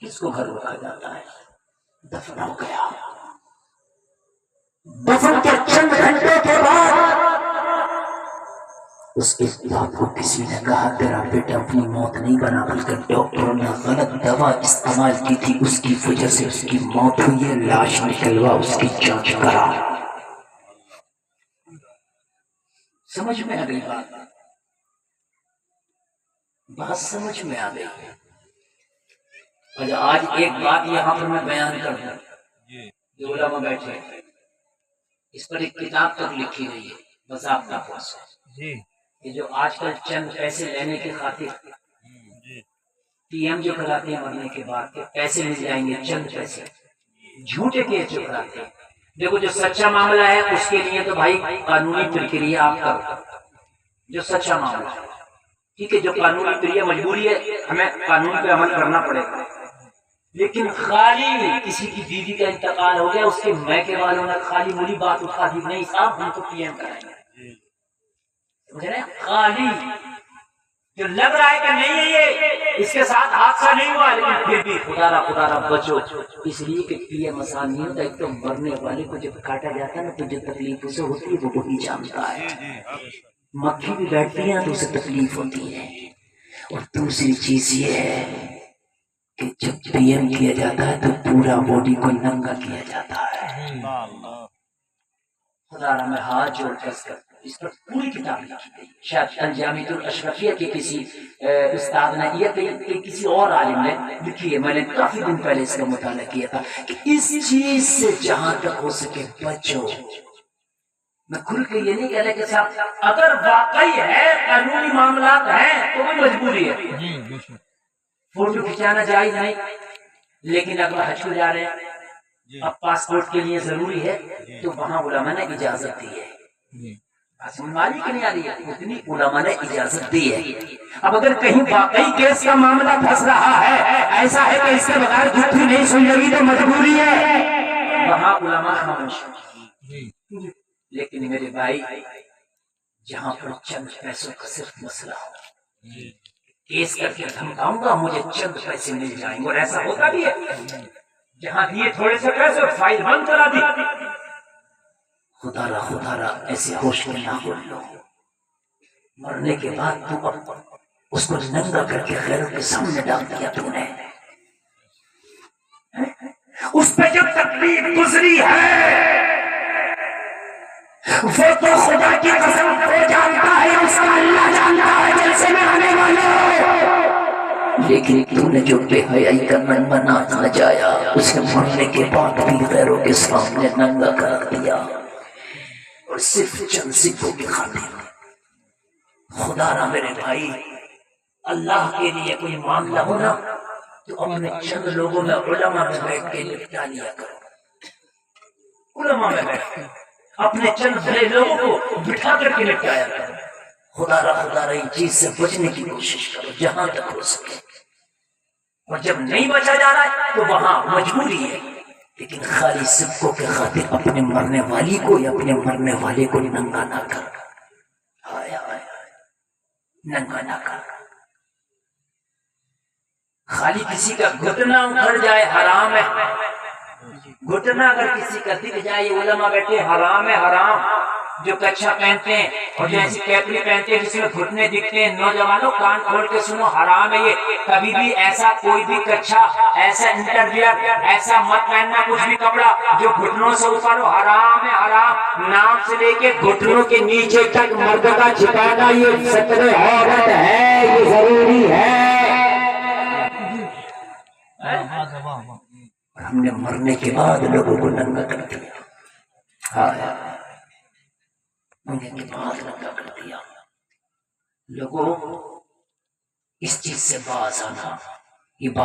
کس کو گھر رکھا جاتا ہے؟ دفن ہو گیا، دفن کے چند گھنٹے کے بعد اس کے باپ کو کسی نے کہا تیرا بیٹا اپنی موت نہیں بنا بلکہ ڈاکٹروں نے غلط دوا استعمال کی تھی، اس کی وجہ سے اس کی موت ہوئی ہے، لاش نکلوا اس کی جانچ کرا۔ سمجھ میں آ گئی بات سمجھ میں آ گئی۔ اچھا آج ایک بات یہاں پر میں بیان کر دوں، جو علماء بیٹھے اس پر ایک کتاب تک لکھی گئی ہے باضابطہ طور سے، یہ جو آج کل چند پیسے لینے کی خاطر ٹی ایم جو کراتے ہیں مرنے کے بعد کے پیسے مل جائیں گے، چند پیسے جھوٹے کیس جو کراتے ہیں۔ دیکھو جو سچا معاملہ ہے اس کے لیے تو بھائی قانونی پرکریا آپ کرو، جو سچا معاملہ ہے ٹھیک ہے، جو قانونی پرکریا مجبوری ہے ہمیں قانون پہ عمل کرنا پڑے گا، لیکن خالی کسی کی بیوی کا انتقال ہو گیا اس کے میکے والوں نے خالی وہی بات اٹھا دی، نہیں صاحب ہم تو پی ایم کرائیں گے، سمجھ رہے ہیں؟ خالی جو لگ رہا ہے کہ نہیں ہے یہ اس کے ساتھ حادثہ نہیں ہوا لیکن پھر بھی خدا را بچو، اس لیے کہ پی ایم آسان نہیں ہوتا، ایک تو مرنے والے کو جب کاٹا جاتا ہے نا تو جو تکلیف اسے ہوتی ہے وہ وہی جانتا ہے، مکھی بھی بیٹھتی ہے تو اسے تکلیف ہوتی ہے۔ اور دوسری چیز یہ ہے کہ جب پی ایم کیا جاتا ہے تو پورا باڈی کو ننگا کیا جاتا ہے۔ خدا را میں ہاتھ جوڑ کر اس پر پوری کتاب لکھی گئی، شاید الجامعۃ الاشرفیہ کے کسی استاد نے یا کسی اور عالم نے لکھی ہے، میں نے کافی دن پہلے اس کا مطالعہ کیا تھا کہ اس چیز سے جہاں تک ہو سکے بچو۔ میں کھل کے یہ نہیں کہہ رہا کہ صاحب اگر واقعی ہے قانونی معاملات ہیں تو بھی مجبوری ہے، فوٹو کھینچانا جائز نہیں، لیکن اگر حج کو جا رہے ہیں اب پاسپورٹ کے لیے ضروری ہے تو وہاں علماء نے اجازت دی ہے، مالی کی نہیں آ رہی ہے اتنی علماء نے اجازت دی ہے۔ اب اگر کہیں واقعی کیس کا معاملہ پھنس رہا ہے، ایسا ہے کہ اس کے بغیر جھوٹی نہیں سن لگی تو مجبوری ہے، وہاں علماء خاموش ہیں۔ لیکن میرے بھائی جہاں پر چند پیسوں کا صرف مسئلہ ہو، کیس کر کے دھمکاؤں گا مجھے چند پیسے مل جائیں گے، اور ایسا ہوتا بھی ہے، جہاں دیے تھوڑے سے پیسے فائل بند کرا دی۔ خدا را ایسے ہوش میں نہ ہو لو، مرنے کے بعد تو اس کو ننگا کر کے غیروں کے سامنے ڈال دیا تو نے، اس پہ جو تکلیف گزری ہے وہ تو خدا کی قسم وہ جانتا ہے، اس کا اللہ جانتا ہے جلسے میں آنے والوں، لیکن تو نے جو بے حیائی کا ننگا ناچ نچایا اسے مرنے کے بعد بھی غیروں کے سامنے ننگا کر دیا، اور صرف چند سکوں کی خاطر۔ خدا را میرے بھائی اللہ کے لیے کوئی معاملہ ہونا تو اپنے چند لوگوں میں علماء میں بیٹھ کے نپٹا لیا کرو، علماء میں بیٹھ کے اپنے چند بڑے لوگوں کو بٹھا کر کے نپٹایا کرو۔ خدا را ان چیز سے بچنے کی کوشش کرو جہاں تک ہو سکے، اور جب نہیں بچا جا رہا ہے تو وہاں مجبوری ہے، لیکن خالی سکوں کے خاطر اپنے مرنے والی کو یا اپنے مرنے والے کو ننگا نہ کر، ننگا نہ کر۔ خالی کسی کا گھٹنا اکھڑ جائے حرام ہے، گھٹنا اگر کسی کا دکھ جائے، علماء بیٹھے حرام ہے، حرام۔ جو کچھا پہنتے ہیں اور جو ایسی کیپری پہنتے ہیں جس میں گھٹنے دکھتے ہیں، نوجوانوں کان کھول کے سنو، حرام ہے یہ، کبھی بھی ایسا کوئی بھی کچھا، ایسا انٹرویئر ایسا مت پہننا کچھ بھی کپڑا جو گھٹنوں سے اوپر ہو، حرام ہے، حرام۔ نام سے لے کے گھٹنوں کے نیچے تک مرد کا چھپانا یہ ستر عورت ہے، یہ ضروری ہے۔ ہم نے مرنے کے بعد لوگوں کو ننگا کر دیا، مرنے کے بعد ننگا کر دیا۔ لوگوں اس چیز سے باز آنا، یہ بات